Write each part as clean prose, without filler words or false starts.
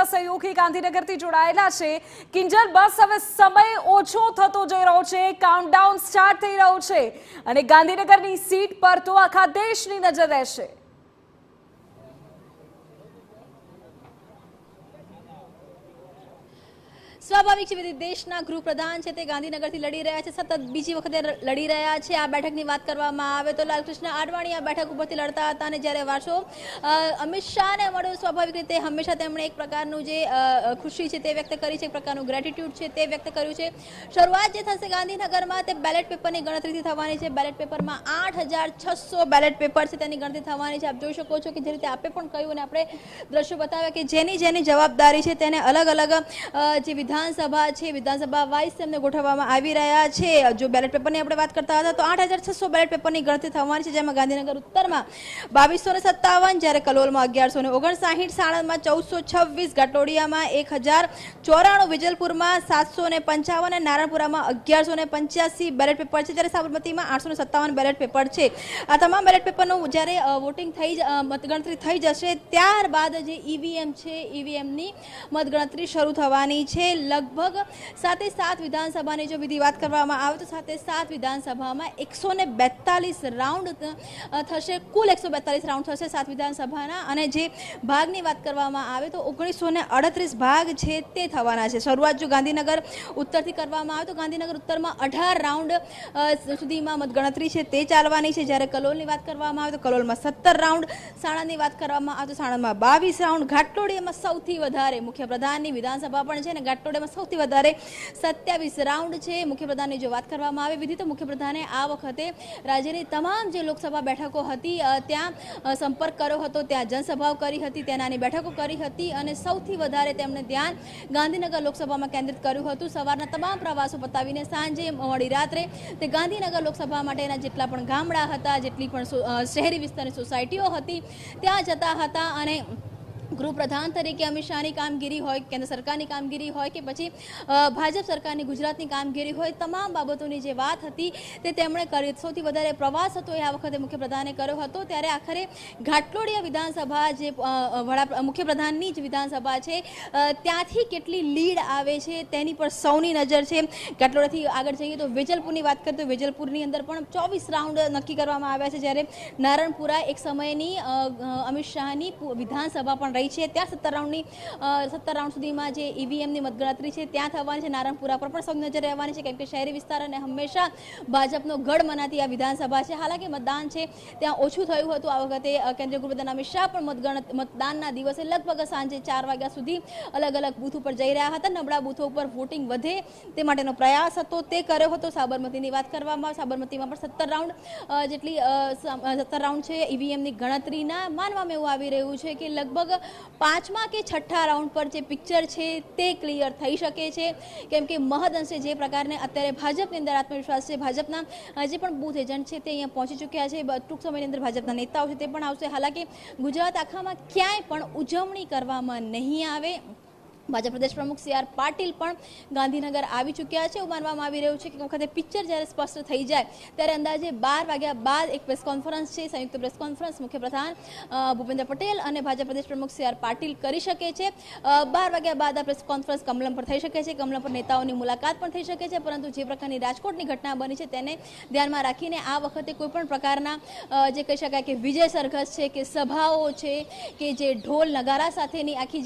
અમારા સહયોગી ગાંધીનગરથી જોડાયેલા છે। કિંજલ, બસ હવે સમય ઓછો થતો જઈ રહ્યો છે, કાઉન્ટડાઉન સ્ટાર્ટ થઈ રહ્યું છે અને ગાંધીનગરની સીટ પર તો આખા દેશની નજર રહેશે। સ્વાભાવિક છે, દેશના ગૃહપ્રધાન છે તે ગાંધીનગરથી લડી રહ્યા છે, સતત બીજી વખતે લડી રહ્યા છે। આ બેઠકની વાત કરવામાં આવે તો લાલકૃષ્ણ આડવાણી આ બેઠક ઉપરથી લડતા હતા અને જ્યારે વારસો અમિત શાહને મળ્યો, સ્વાભાવિક રીતે હંમેશા તેમણે એક પ્રકારનું જે ખુશી છે તે વ્યક્ત કરી છે, એક પ્રકારનું ગ્રેટિટ્યુડ છે તે વ્યક્ત કર્યું છે। શરૂઆત જે થશે ગાંધીનગરમાં તે બેલેટ પેપરની ગણતરીથી થવાની છે। બેલેટ પેપરમાં 8600 બેલેટ પેપર છે તેની ગણતરી થવાની છે। આપ જોઈ શકો છો કે જે રીતે આપે પણ કહ્યું અને આપણે દ્રશ્યો બતાવ્યા કે જેની જવાબદારી છે તેને અલગ અલગ જે વિધાનસભા છે, વિધાનસભા વાઇઝ તેમને ગોઠવવામાં આવી રહ્યા છે। જો બેલેટ પેપરની આપણે વાત કરતા હતા તો 8600 બેલેટ પેપરની ગણતરી થવાની છે, જેમાં ગાંધીનગર ઉત્તરમાં 2257, જ્યારે કલોલમાં 1159, સાણંદમાં 1426, ઘાટલોડિયામાં 1094, વિજલપુરમાં 755 અને નારણપુરામાં 1185 બેલેટ પેપર છે, જ્યારે સાબરમતીમાં 857 બેલેટ પેપર છે। આ તમામ બેલેટ પેપરનું જ્યારે વોટિંગ મતગણતરી થઈ જશે ત્યારબાદ જે ઈવીએમ છે, ઈવીએમની મતગણતરી શરૂ થવાની છે। લગભગ 7 વિધાનસભાની જો વિધિ વાત કરવામાં આવે તો 7 વિધાનસભામાં 142 રાઉન્ડ થશે, કુલ 142 રાઉન્ડ થશે 7 વિધાનસભાના, અને જે ભાગની વાત કરવામાં આવે તો 1938 ભાગ છે તે થવાના છે। શરૂઆત જો ગાંધીનગર ઉત્તરથી કરવામાં આવે તો ગાંધીનગર ઉત્તરમાં 18 રાઉન્ડ સુધીમાં મતગણતરી છે તે ચાલવાની છે, જ્યારે કલોલની વાત કરવામાં આવે તો કલોલમાં 17 રાઉન્ડ, સાણંદની વાત કરવામાં આવે તો સાણંદમાં 22 રાઉન્ડ, ઘાટલોડિયામાં સૌથી વધારે મુખ્યપ્રધાનની વિધાનસભા પણ છે ને ઘાટલોડિયામાં સૌથી વધારે 27 રાઉન્ડ છે। મુખ્યપ્રધાનની જો વાત કરવામાં આવે વિધિ તો મુખ્યપ્રધાને આ વખતે રાજ્યની તમામ જે લોકસભા બેઠકો હતી ત્યાં સંપર્ક કર્યો હતો, ત્યાં જનસભાઓ કરી હતી, તેનાની બેઠકો કરી હતી અને સૌથી વધારે તેમણે ધ્યાન ગાંધીનગર લોકસભામાં કેન્દ્રિત કર્યું હતું। સવારના તમામ પ્રવાસો પતાવીને સાંજે મોડી રાત્રે તે ગાંધીનગર લોકસભા માટેના જેટલા પણ ગામડા હતા, જેટલી પણ શહેરી વિસ્તારની સોસાયટીઓ હતી ત્યાં જતા હતા અને ગૃહપ્રધાન તરીકે અમિત શાહની કામગીરી હોય, કેન્દ્ર સરકારની કામગીરી હોય કે પછી ભાજપ સરકારની ગુજરાતની કામગીરી હોય, તમામ બાબતોની જે વાત હતી તે તેમણે કરી। સૌથી વધારે પ્રવાસ હતો એ આ વખતે મુખ્યપ્રધાને કર્યો હતો, ત્યારે આખરે ઘાટલોડિયા વિધાનસભા જે મુખ્યપ્રધાનની જ વિધાનસભા છે ત્યાંથી કેટલી લીડ આવે છે તેની પર સૌની નજર છે। ઘાટલોડિયાથી આગળ જઈએ તો વેજલપુરની વાત કરીએ તો વેજલપુરની અંદર પણ 24 રાઉન્ડ નક્કી કરવામાં આવ્યા છે, જ્યારે નારણપુરા એક સમયની અમિત શાહની વિધાનસભા પણ છે, ત્યાં 17 રાઉન્ડ સુધીમાં જે ઈવીએમની મતગણતરી છે ત્યાં થવાની છે। નારણપુરા પર પણ સૌની નજર રહેવાની છે, કેમ કે શહેરી વિસ્તાર અને હંમેશા ભાજપનો ગઢ મનાતી આ વિધાનસભા છે। હાલાકી મતદાન છે ત્યાં ઓછું થયું હતું આ વખતે, કેન્દ્રીય ગૃહપ્રધાન અમિત શાહ પણ મતદાનના દિવસે લગભગ સાંજે 4 વાગ્યા સુધી અલગ અલગ બૂથ ઉપર જઈ રહ્યા હતા, નબળા બૂથો ઉપર વોટિંગ વધે તે માટેનો પ્રયાસ હતો તે કર્યો હતો। સાબરમતીની વાત કરવામાં આવે, સાબરમતીમાં પણ 17 રાઉન્ડ છે ઈવીએમની ગણતરીના। માનવામાં એવું આવી રહ્યું છે કે લગભગ 5મા કે 6ઠા રાઉન્ડ પર જે પિક્ચર છે તે ક્લિયર થઈ શકે છે, કેમ કે મહદઅંશે જે પ્રકારને અત્યારે ભાજપની અંદર આત્મવિશ્વાસ છે, ભાજપના જે પણ બૂથ એજન્ટ છે તે અહીંયા પહોંચી ચૂક્યા છે, ટૂંક સમયની અંદર ભાજપના નેતાઓ છે તે પણ આવશે। હાલાકી ગુજરાત આખામાં ક્યાંય પણ ઉજવણી કરવામાં નહીં આવે। ભાજપ પ્રદેશ પ્રમુખ CR પાટીલ પણ ગાંધીનગર આવી ચૂક્યા છે। એવું માનવામાં આવી રહ્યું છે કે વખતે પિક્ચર જ્યારે સ્પષ્ટ થઈ જાય ત્યારે અંદાજે 12 વાગ્યા બાદ એક પ્રેસ કોન્ફરન્સ છે, સંયુક્ત પ્રેસ કોન્ફરન્સ મુખ્યપ્રધાન ભૂપેન્દ્ર પટેલ અને ભાજપ પ્રદેશ પ્રમુખ CR પાટીલ કરી શકે છે। 12 વાગ્યા બાદ આ પ્રેસ કોન્ફરન્સ કમલમ પર થઈ શકે છે, કમલમ પર નેતાઓની મુલાકાત પણ થઈ શકે છે, પરંતુ જે પ્રકારની રાજકોટની ઘટના બની છે તેને ધ્યાનમાં રાખીને આ વખતે કોઈપણ પ્રકારના જે કહી શકાય કે વિજય સરઘસ છે કે સભાઓ છે કે જે ઢોલ નગારા સાથેની આખી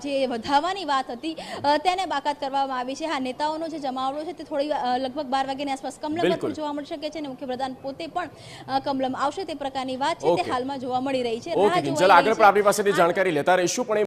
જે વધાવવાની વાત હતી તેને બાકાત કરવામાં આવી છે। હા, નેતાઓનો જે જમાવડો છે તે થોડી લગભગ 12 વાગ્યાની આસપાસ કમલમ પર જોવા મળી શકે છે અને મુખ્યપ્રધાન પોતે પણ કમલમ આવશે તે પ્રકારની વાત છે તે હાલમાં જોવા મળી રહી છે। આગળ પણ આપણી પાસેથી જાણકારી લેતા રહીશું, પણ